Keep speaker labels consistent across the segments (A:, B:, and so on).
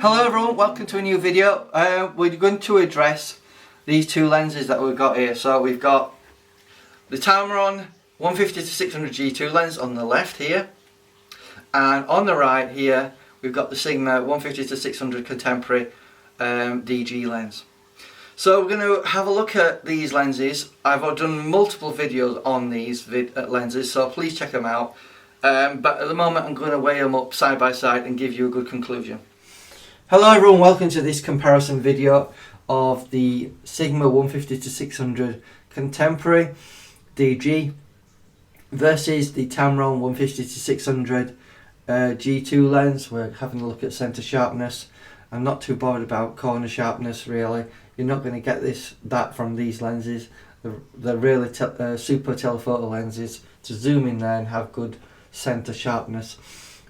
A: Hello everyone, welcome to a new video. We're going to address these two lenses that we've got here. So we've got the Tamron 150-600 G2 lens on the left here, and on the right here we've got the Sigma 150-600 Contemporary DG lens. So we're going to have a look at these lenses. I've done multiple videos on these lenses, so please check them out. But at the moment I'm going to weigh them up side by side and give you a good conclusion. Hello everyone, welcome to this comparison video of the Sigma 150-600 Contemporary DG versus the Tamron 150-600 G2 lens. We're having a look at centre sharpness. I'm not too bothered about corner sharpness really. You're not going to get that from these lenses. They're really super telephoto lenses to zoom in there and have good centre sharpness.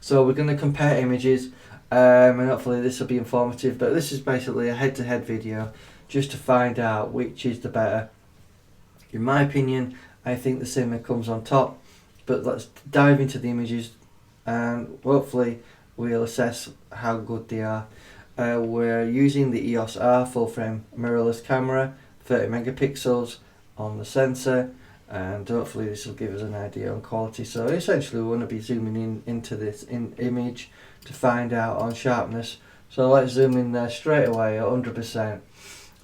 A: So we're going to compare images. And hopefully this will be informative, but this is basically a head-to-head video just to find out which is the better. In my opinion, I think the Sigma comes on top, but let's dive into the images and hopefully we'll assess how good they are. We're using the EOS R full frame mirrorless camera, 30 megapixels on the sensor, and hopefully this will give us an idea on quality. So essentially we want to be zooming into this image to find out on sharpness. So let's zoom in there straight away at 100%.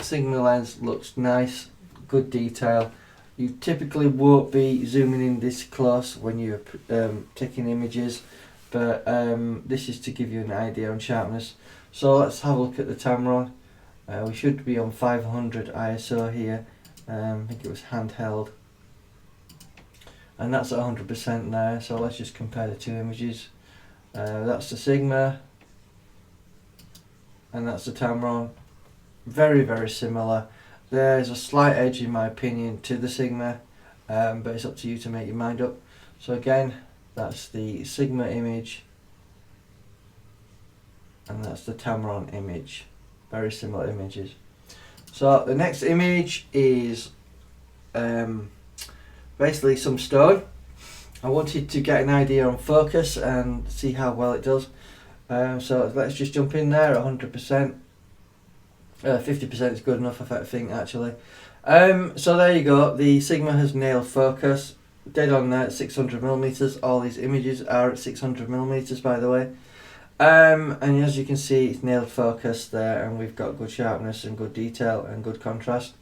A: Sigma lens looks nice, good detail. You typically won't be zooming in this close when you're taking images, but this is to give you an idea on sharpness. So let's have a look at the Tamron. We should be on 500 ISO here. I think it was handheld, and that's at 100% there. So let's just compare the two images. That's the Sigma and that's the Tamron. Very, very similar. There's a slight edge in my opinion to the Sigma, but it's up to you to make your mind up. So again, that's the Sigma image and that's the Tamron image. Very similar images. So the next image is basically some stone. I wanted to get an idea on focus and see how well it does. So let's just jump in there at 100%. 50% is good enough, I think, actually. So there you go. The Sigma has nailed focus. Dead on there at 600mm. All these images are at 600mm, by the way. And as you can see, it's nailed focus there, and we've got good sharpness and good detail and good contrast.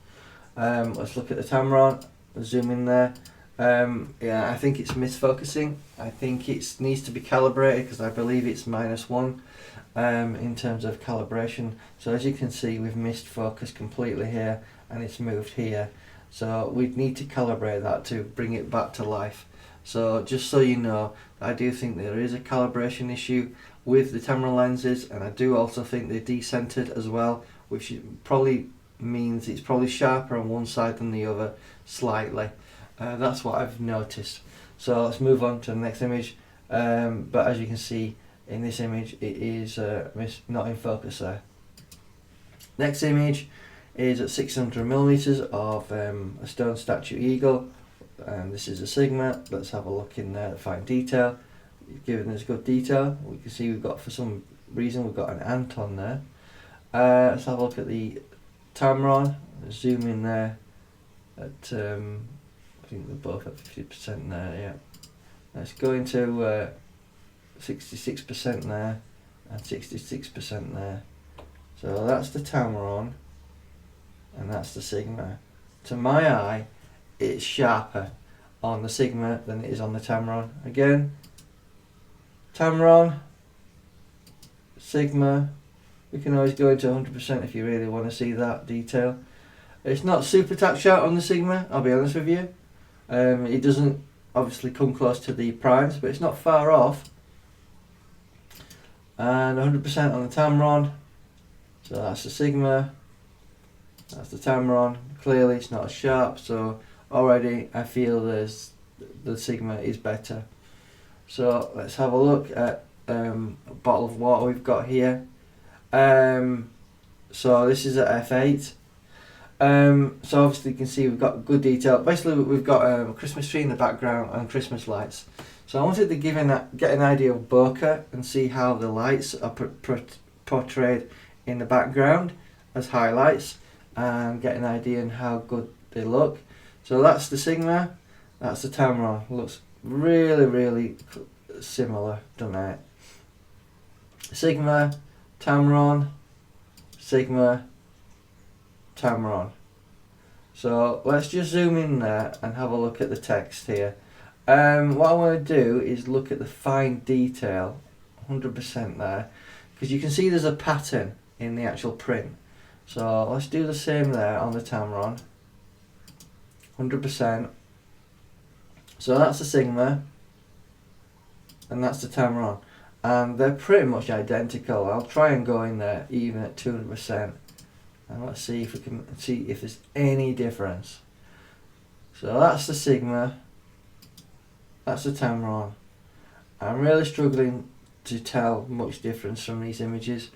A: Let's look at the Tamron. Zoom in there. Yeah, I think it's misfocusing. I think it needs to be calibrated because I believe it's -1 in terms of calibration. So as you can see, we've missed focus completely here and it's moved here. So we need to calibrate that to bring it back to life. So just so you know, I do think there is a calibration issue with the Tamron lenses, and I do also think they're decentered as well, which probably means it's probably sharper on one side than the other slightly. That's what I've noticed. So let's move on to the next image. But as you can see in this image, it is not in focus there. Next image is at 600mm of a stone statue eagle, and this is a Sigma. Let's have a look in there to find detail. It's giving us good detail. We can see we've got, for some reason, we've got an ant on there. Let's have a look at the Tamron. Zoom in there at I think they're both at 50% there, yeah. Let's go into 66% there and 66% there. So that's the Tamron and that's the Sigma. To my eye, it's sharper on the Sigma than it is on the Tamron. Again, Tamron, Sigma, we can always go into 100% if you really want to see that detail. It's not super tack sharp on the Sigma, I'll be honest with you. It doesn't obviously come close to the primes, but it's not far off. And 100% on the Tamron. So that's the Sigma, that's the Tamron. Clearly it's not as sharp, so already I feel the Sigma is better. So let's have a look at a bottle of water we've got here. So this is at f8. So obviously you can see we've got good detail. Basically we've got a Christmas tree in the background and Christmas lights. So I wanted to get an idea of bokeh and see how the lights are portrayed in the background as highlights and get an idea on how good they look. So that's the Sigma, that's the Tamron. Looks really similar, doesn't it? Sigma, Tamron, Sigma, Tamron. So let's just zoom in there and have a look at the text here. What I want to do is look at the fine detail, 100% there, because you can see there's a pattern in the actual print. So let's do the same there on the Tamron, 100%. So that's the Sigma and that's the Tamron, and they're pretty much identical. I'll try and go in there even at 200%, and let's see if we can see if there's any difference. So that's the Sigma, that's the Tamron. I'm really struggling to tell much difference from these images.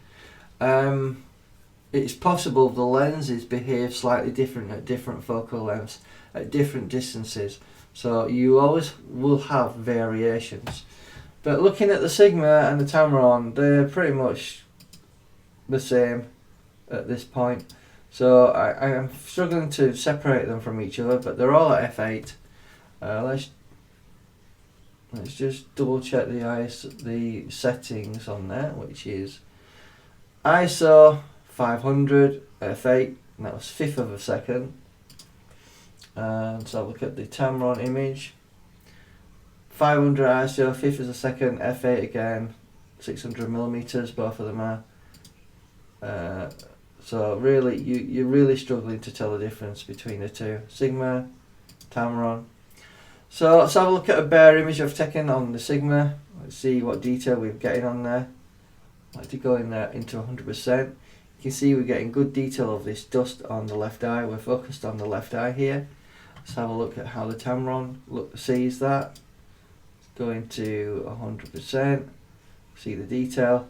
A: It's possible the lenses behave slightly different at different focal lengths, at different distances, so you always will have variations. But looking at the Sigma and the Tamron, they're pretty much the same at this point. So I am struggling to separate them from each other, but they're all at f8. Let's just double check the settings on there, which is ISO 500 f8, and that was 1/5 of a second. And so look at the Tamron image, 500 ISO, 1/5 of a second, f8 again, 600mm, both of them are. So really, you're really struggling to tell the difference between the two, Sigma, Tamron. So let's have a look at a bare image I've taken on the Sigma. Let's see what detail we're getting on there. I like to go in there into 100%. You can see we're getting good detail of this dust on the left eye. We're focused on the left eye here. Let's have a look at how the Tamron sees that. Let's go into 100%. See the detail.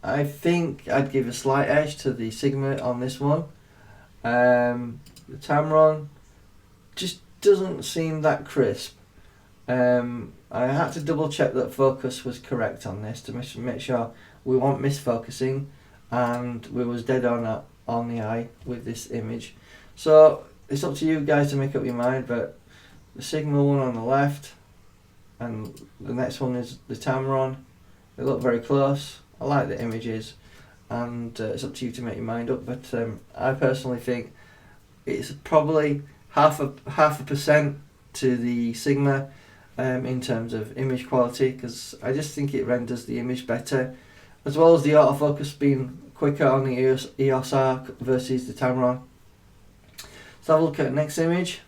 A: I think I'd give a slight edge to the Sigma on this one. The Tamron just doesn't seem that crisp. I had to double check that focus was correct on this to make sure we weren't misfocusing, and we was dead on the eye with this image. So it's up to you guys to make up your mind, but the Sigma one on the left and the next one is the Tamron. They look very close. I like the images, and it's up to you to make your mind up, but I personally think it's probably half a percent to the Sigma in terms of image quality, because I just think it renders the image better, as well as the autofocus being quicker on the EOS R versus the Tamron. Let's have a look at the next image.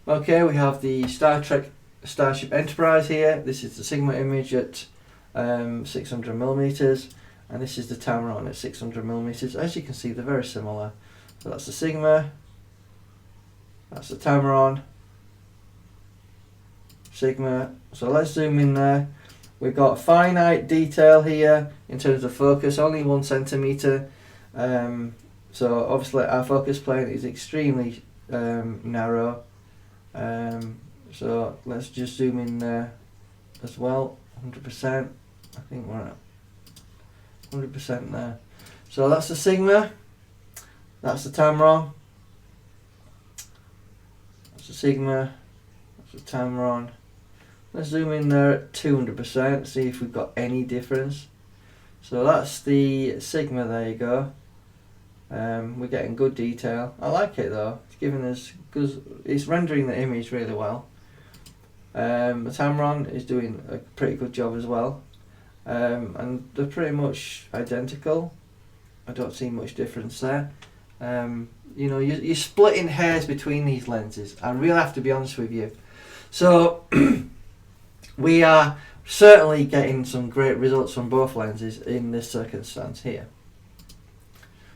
A: Okay, we have the Star Trek Starship Enterprise here. This is the Sigma image at 600mm, and this is the Tamron at 600mm. As you can see, they're very similar. So that's the Sigma, that's the Tamron, Sigma. So let's zoom in there. We've got finite detail here in terms of focus, only 1 centimeter. So obviously our focus plane is extremely narrow. So let's just zoom in there as well, 100%. I think we're at 100% there. So that's the Sigma, that's the Tamron, that's the Sigma, that's the Tamron. Let's zoom in there at 200%, see if we've got any difference. So that's the Sigma, there you go. We're getting good detail. I like it though, it's giving us, because it's rendering the image really well. The Tamron is doing a pretty good job as well, and they're pretty much identical. I don't see much difference there. You know, you're splitting hairs between these lenses. I really have to be honest with you. So we are certainly getting some great results from both lenses in this circumstance here.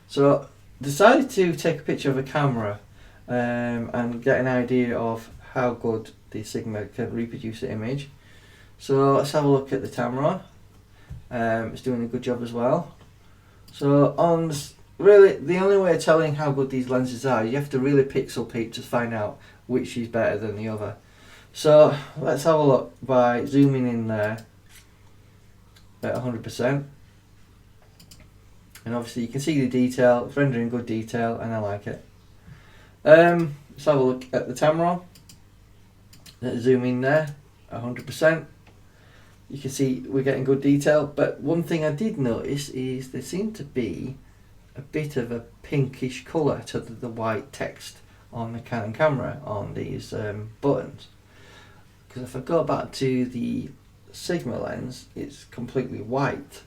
A: So decided to take a picture of a camera and get an idea of how good the Sigma can reproduce the image. So let's have a look at the Tamron. It's doing a good job as well. So on really, the only way of telling how good these lenses are, you have to really pixel peep to find out which is better than the other. So let's have a look by zooming in there. at 100%. And obviously you can see the detail, it's rendering good detail, and I like it. Let's have a look at the Tamron. Let's zoom in there, 100%. You can see we're getting good detail, but one thing I did notice is there seemed to be a bit of a pinkish colour to the white text on the Canon camera on these buttons. Because if I go back to the Sigma lens, it's completely white.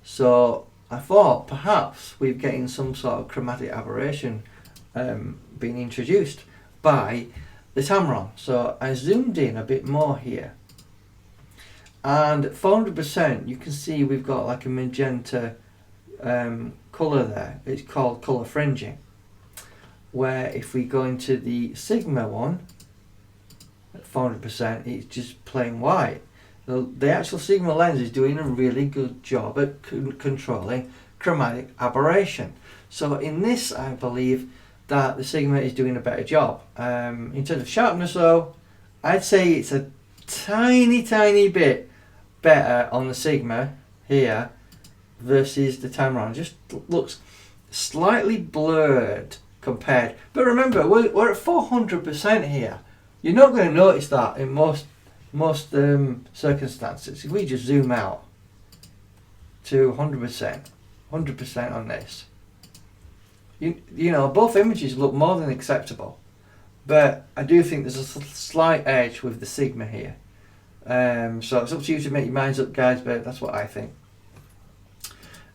A: So I thought perhaps we're getting some sort of chromatic aberration being introduced by the Tamron. So I zoomed in a bit more here, and at 400% you can see we've got like a magenta colour there. It's called colour fringing, where if we go into the Sigma one at 400% it's just plain white. The actual Sigma lens is doing a really good job at controlling chromatic aberration. So in this, I believe that the Sigma is doing a better job. In terms of sharpness though, I'd say it's a tiny bit better on the Sigma here versus the Tamron. It just looks slightly blurred compared. But remember, we're at 400% here. You're not going to notice that in most circumstances. If we just zoom out to 100% on this, you know, both images look more than acceptable, but I do think there's a slight edge with the Sigma here. So it's up to you to make your minds up, guys, but that's what I think.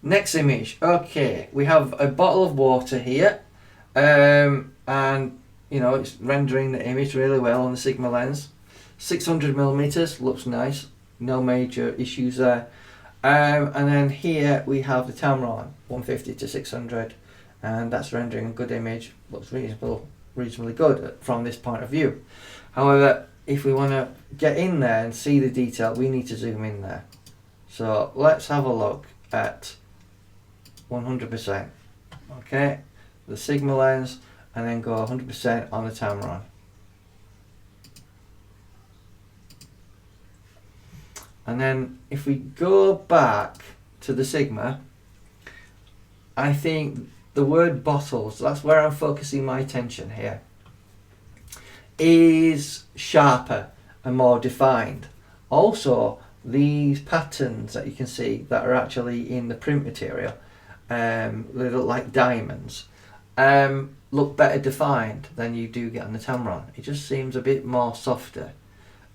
A: Next image. Okay, we have a bottle of water here, and you know, it's rendering the image really well on the Sigma lens. 600mm, looks nice, no major issues there. And then here we have the Tamron 150 to 600, and that's rendering a good image, looks reasonably good from this point of view. However, if we want to get in there and see the detail, we need to zoom in there. So let's have a look at 100%. Okay, the Sigma lens, and then go 100% on the Tamron. And then if we go back to the Sigma, I think the word bottles, that's where I'm focusing my attention here, is sharper and more defined. Also, these patterns that you can see that are actually in the print material, they look like diamonds, look better defined than you do get on the Tamron. It just seems a bit more softer.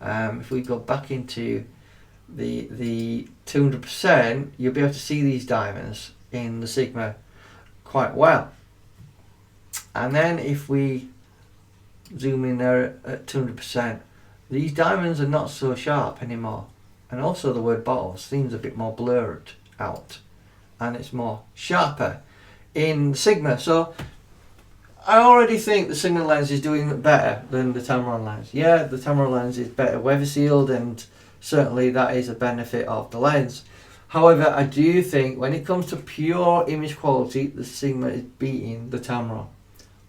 A: If we go back into the 200%, you'll be able to see these diamonds in the Sigma quite well. And then if we zoom in there at 200%, these diamonds are not so sharp anymore, and also the word bottle seems a bit more blurred out, and it's more sharper in Sigma. So I already think the Sigma lens is doing better than the Tamron lens. Yeah, the Tamron lens is better weather sealed, and certainly that is a benefit of the lens. However, I do think when it comes to pure image quality, the Sigma is beating the Tamron.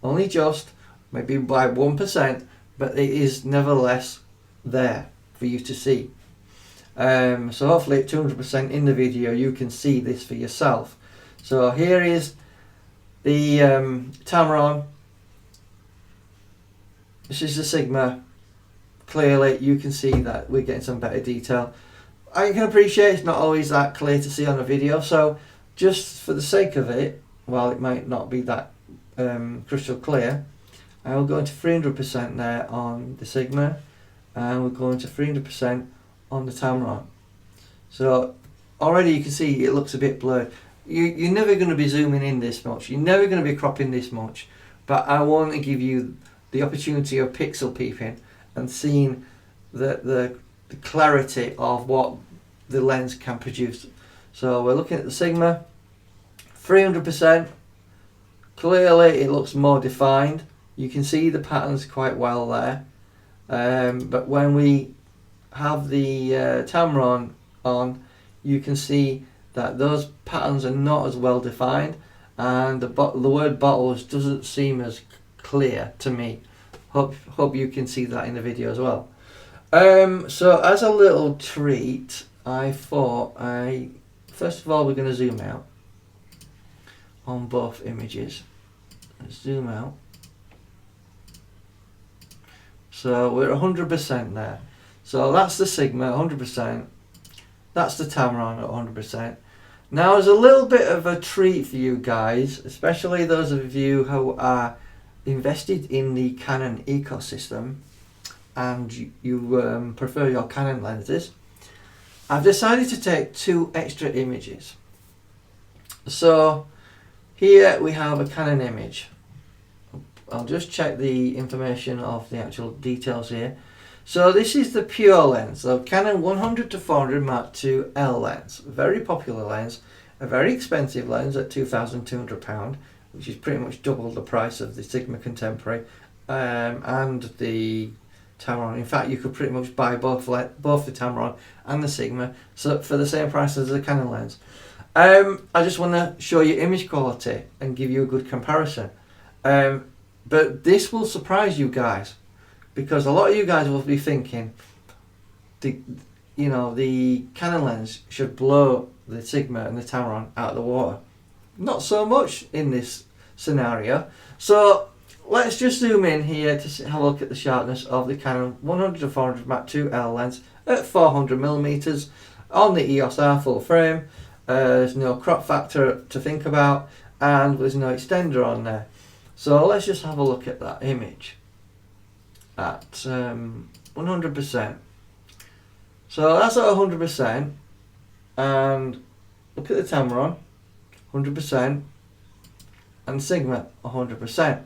A: Only just, maybe by 1%, but it is nevertheless there for you to see. So hopefully at 200% in the video you can see this for yourself. So here is the Tamron. This is the Sigma. Clearly you can see that we're getting some better detail. I can appreciate it's not always that clear to see on a video, so just for the sake of it, while it might not be that crystal clear, I will go into 300% there on the Sigma, and we'll go into 300% on the Tamron. So already you can see it looks a bit blurred. You're never going to be zooming in this much, you're never going to be cropping this much, but I want to give you the opportunity of pixel peeping and seeing the clarity of what the lens can produce. So we're looking at the Sigma, 300%. Clearly it looks more defined. You can see the patterns quite well there. But when we have the Tamron on, you can see that those patterns are not as well defined, and the word bottles doesn't seem as clear to me. Hope you can see that in the video as well. So as a little treat, I thought first of all we're going to zoom out on both images. Let's zoom out. So we're 100% there. So that's the Sigma 100%. That's the Tamron at 100%. Now there's a little bit of a treat for you guys, especially those of you who are invested in the Canon ecosystem and you prefer your Canon lenses. I've decided to take 2 extra images. So here we have a Canon image. I'll just check the information of the actual details here. So this is the pure lens, so Canon 100-400 Mark II L lens. Very popular lens, a very expensive lens at £2,200, which is pretty much double the price of the Sigma Contemporary and the Tamron. In fact, you could pretty much buy both the Tamron and the Sigma so for the same price as the Canon lens. I just want to show you image quality and give you a good comparison. But this will surprise you guys, because a lot of you guys will be thinking the Canon lens should blow the Sigma and the Tamron out of the water. Not so much in this scenario. So let's just zoom in here to have a look at the sharpness of the Canon 100-400 Mark II L lens at 400mm on the EOS R full frame. There's no crop factor to think about, and there's no extender on there. So let's just have a look at that image at 100%. So that's at 100%, and look at the Tamron 100% and Sigma 100%.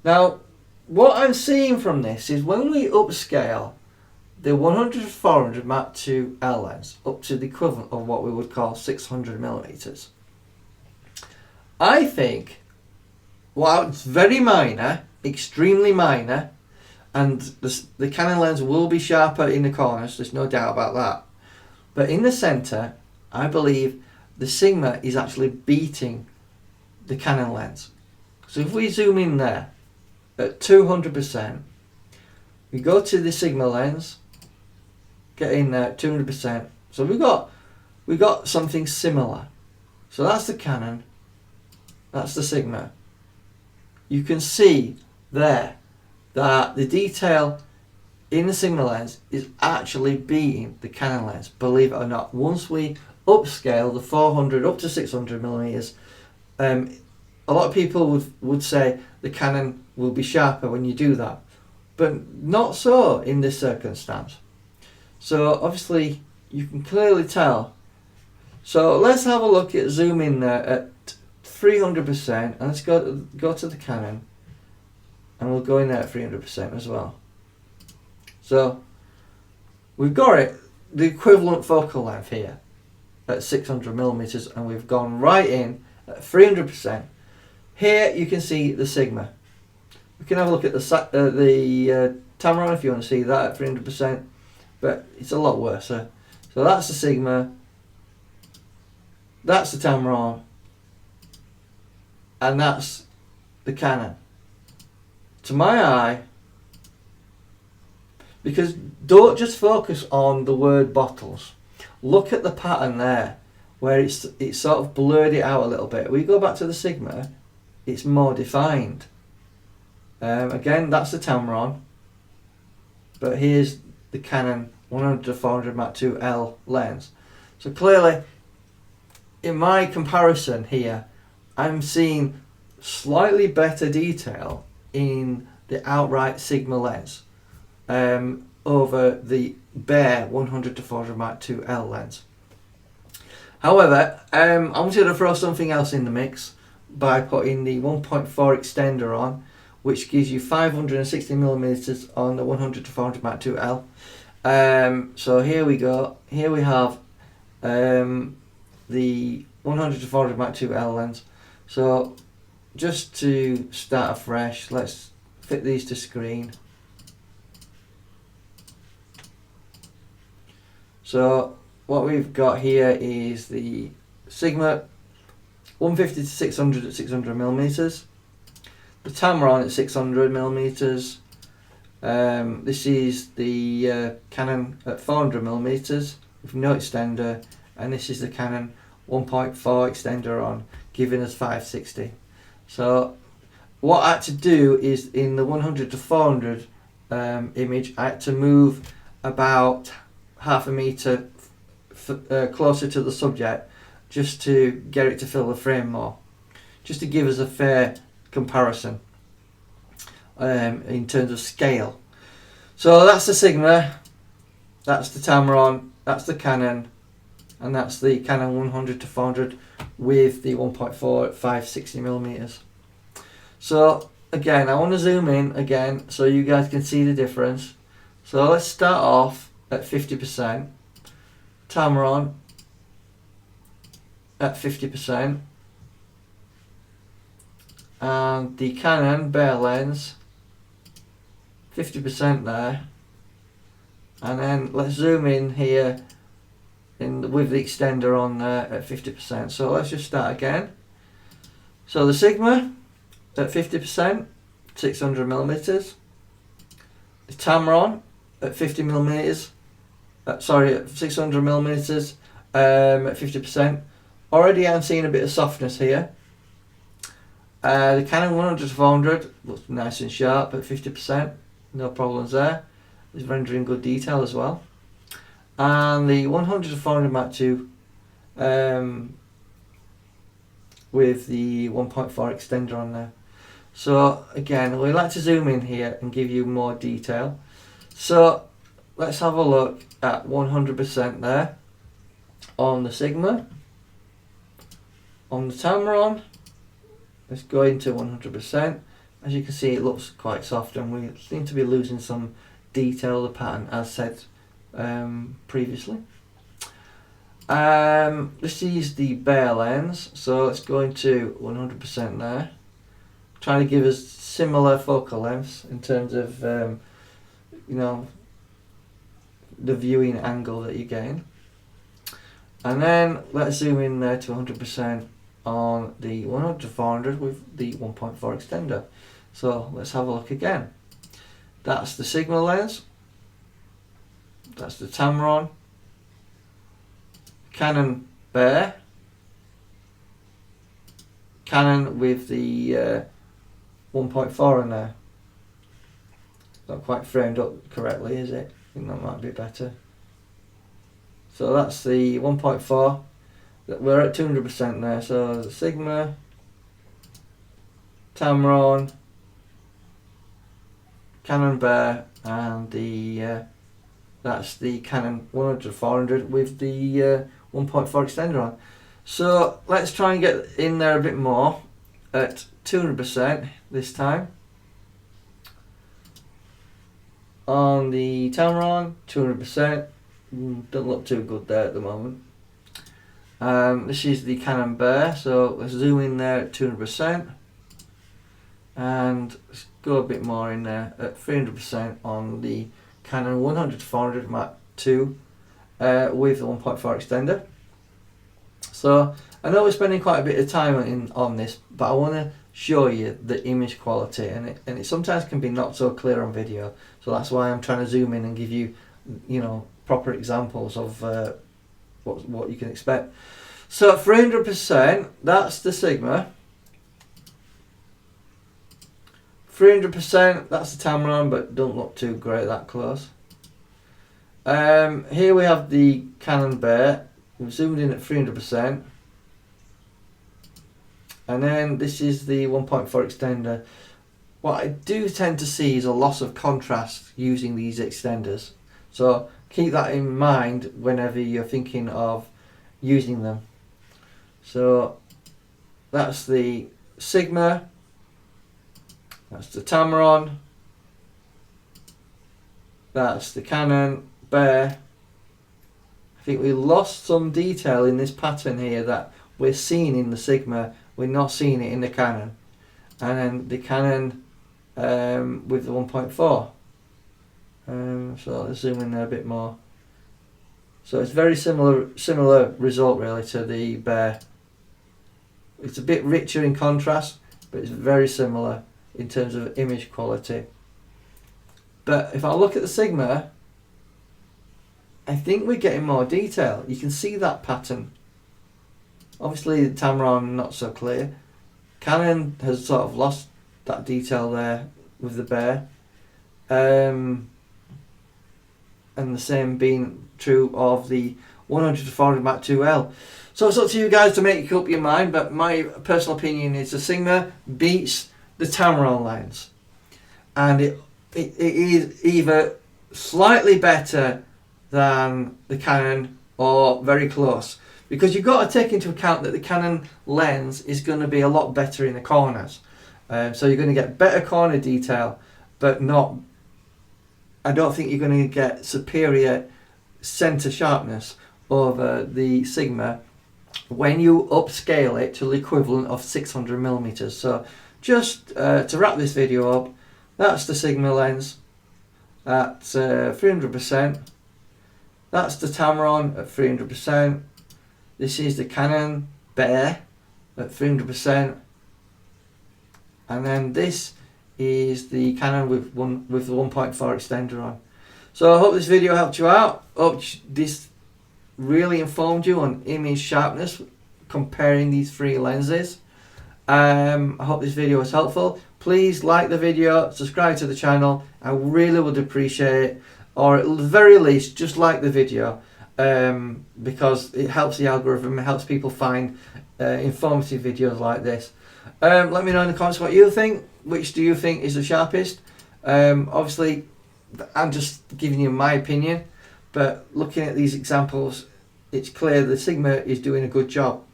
A: Now what I'm seeing from this is when we upscale the 100-400 Mark II L lens up to the equivalent of what we would call 600mm, I think, while it's very minor, extremely minor, and the Canon lens will be sharper in the corners, there's no doubt about that, but in the centre I believe the Sigma is actually beating the Canon lens. So if we zoom in there at 200%, we go to the Sigma lens, get in there at 200%, so we got something similar. So that's the Canon, that's the Sigma. You can see there that the detail in the Sigma lens is actually beating the Canon lens, believe it or not. Once we upscale the 400 up to 600mm, a lot of people would say the Canon will be sharper when you do that, but not so in this circumstance. So obviously you can clearly tell. So let's have a look at zoom in there at 300%, and let's go to the Canon, and we'll go in there at 300% as well. So we've got it, the equivalent focal length here at 600mm, and we've gone right in at 300%. Here you can see the Sigma. We can have a look at the Tamron if you want to see that at 300%, but it's a lot worse. So that's the Sigma, that's the Tamron, and that's the Canon. To my eye, because don't just focus on the word bottles. Look at the pattern there, where it's sort of blurred it out a little bit. We go back to the Sigma, it's more defined. Again, that's the Tamron, but here's the Canon 100-400 Mark II L lens. So clearly, in my comparison here, I'm seeing slightly better detail in the outright Sigma lens over the bare 100-400 Mark II L lens. However, I wanted to throw something else in the mix by putting the 1.4 extender on, which gives you 560mm on the 100-400 Mark II L. So here we go. Here we have the 100-400 Mark II L lens. So just to start afresh, let's fit these to screen. So what we've got here is the Sigma 150-600 at 600mm, the Tamron at 600mm, this is the Canon at 400mm, with no extender, and this is the Canon 1.4 extender on, giving us 560. So what I had to do is, in the 100 to 400 image, I had to move about half a meter closer to the subject, just to get it to fill the frame more, just to give us a fair comparison in terms of scale. So that's the Sigma, that's the Tamron, that's the Canon, and that's the Canon 100 to 400 with the 1.4 at 560mm. So again, I want to zoom in again so you guys can see the difference. So let's start off at 50%, Tamron at 50%, and the Canon bare lens 50% there, and then let's zoom in here with the extender on there at 50%. So let's just start again. So the Sigma at 50%, 600mm, the Tamron at 50mm, sorry, at 600mm at 50%. Already I'm seeing a bit of softness here. The Canon 100 to 400 looks nice and sharp at 50%, no problems there. It's rendering good detail as well. And the 100 to 400 Mark II with the 1.4 extender on there. So again, we like to zoom in here and give you more detail. So let's have a look at 100% there on the Sigma. On the Tamron, let's go into 100%. As you can see, it looks quite soft, and we seem to be losing some detail of the pattern, as said previously. This is the bare lens, so let's go into 100% there. Trying to give us similar focal lengths in terms of you know, the viewing angle that you gain. And then let's zoom in there to 100% on the 100 to 400 with the 1.4 extender. So let's have a look again. That's the Sigma lens, that's the Tamron, Canon bare, Canon with the 1.4 in there. Not quite framed up correctly, is it? I think that might be better. So that's the 1.4. We're at 200% there. So the Sigma, Tamron, Canon bare, and the that's the Canon 100 to 400 with the 1.4 extender on. So let's try and get in there a bit more at 200% this time. On the Tamron, 200%. Don't look too good there at the moment. This is the Canon bare, so let's zoom in there at 200%, and let's go a bit more in there at 300% on the Canon 100 to 400 Mark II with the 1.4 extender. So I know we're spending quite a bit of time on this, but I want to show you the image quality, and it sometimes can be not so clear on video. So that's why I'm trying to zoom in and give you, proper examples of what you can expect. So 300%, that's the Sigma. 300%, that's the Tamron, but don't look too great that close. Here we have the Canon bare. We've zoomed in at 300%. And then this is the 1.4 extender. What I do tend to see is a loss of contrast using these extenders. So keep that in mind whenever you're thinking of using them. So that's the Sigma, that's the Tamron, that's the Canon bare. I think we lost some detail in this pattern here that we're seeing in the Sigma, we're not seeing it in the Canon. And then the Canon with the 1.4. So let's zoom in there a bit more. So it's very similar result really to the bare. It's a bit richer in contrast, but it's very similar in terms of image quality. But if I look at the Sigma, I think we're getting more detail. You can see that pattern. Obviously the Tamron not so clear. Canon has sort of lost that detail there with the bear. And the same being true of the 100 to 400 Mark IIL. So it's up to you guys to make up your mind, but my personal opinion is the Sigma beats the Tamron lens. And it is either slightly better than the Canon or very close. Because you've got to take into account that the Canon lens is going to be a lot better in the corners. So you're going to get better corner detail, but not, I don't think you're going to get superior center sharpness over the Sigma when you upscale it to the equivalent of 600 millimeters. So just to wrap this video up, that's the Sigma lens at 300%. That's the Tamron at 300%. This is the Canon Bear at 300%. And then this is the Canon with the 1.4 extender on. So I hope this video helped you out. Hope this really informed you on image sharpness comparing these three lenses. I hope this video was helpful. Please like the video, subscribe to the channel. I really would appreciate it. Or at the very least, just like the video, because it helps the algorithm, it helps people find informative videos like this. Let me know in the comments what you think. Which do you think is the sharpest? Obviously, I'm just giving you my opinion, but looking at these examples, it's clear the Sigma is doing a good job.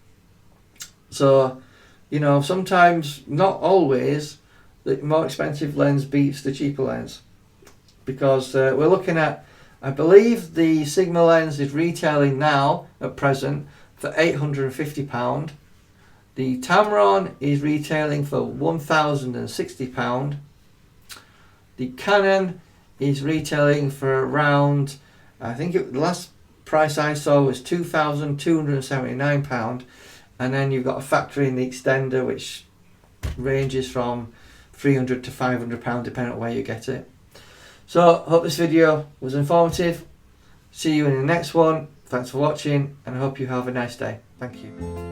A: So, you know, sometimes, not always, the more expensive lens beats the cheaper lens. Because we're looking at, I believe the Sigma lens is retailing now, at present, for £850. The Tamron is retailing for £1,060. The Canon is retailing for around, I think the last price I saw was £2,279. And then you've got to factor in the extender, which ranges from £300 to £500 depending on where you get it. So, hope this video was informative. See you in the next one. Thanks for watching, and I hope you have a nice day. Thank you.